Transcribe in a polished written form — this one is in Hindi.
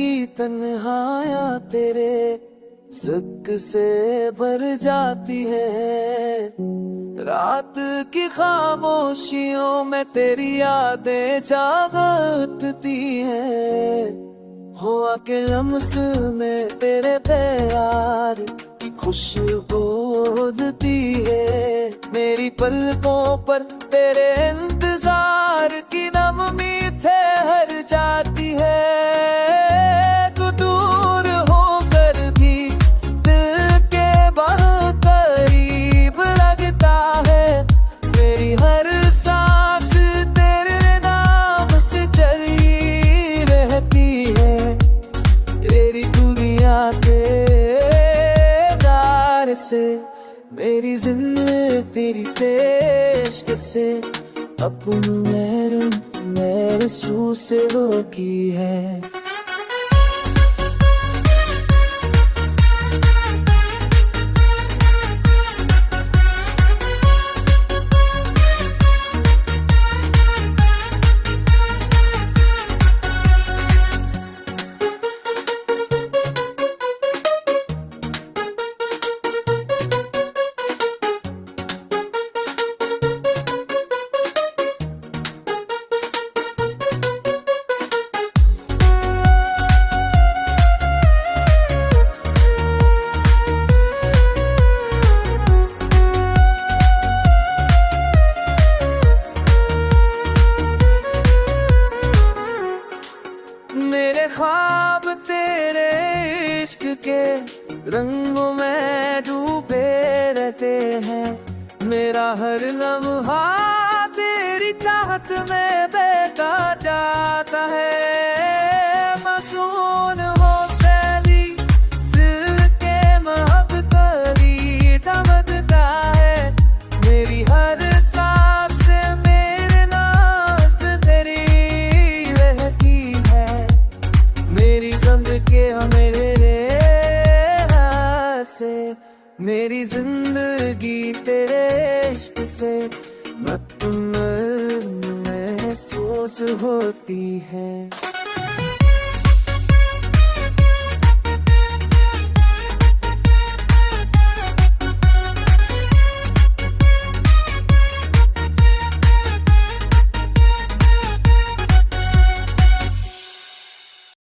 की तन्हाइयां तेरे जिक्र से भर जाती है। रात की खामोशियों में तेरी यादें जागती हैं। हुआ के लम्स में तेरे प्यार की खुशबू उड़ती है। मेरी पलकों पर तेरे इंतजार की नमी ठहर जाती है। तू दूर होकर भी दिल के बहुत करीब लगता है। मेरी हर सांस तेरे नाम से चली रहती है। तेरी दुनिया के दार से मेरी जिंदगी तेरी टेस्ट से अपन महसूस होती है। मेरे ख्वाब तेरे इश्क के रंगों में डूबे रहते हैं। मेरा हर लम्हा तेरी चाहत में बहता जाता है। मजनून हो फैली दिल के मोहब्बत करी धमकता है। मेरी हर सांस मेरे नास तेरी रहती है। मेरी जिंदगी मेरे से मेरी जिंदगी तेरे इश्क से महसूस होती है।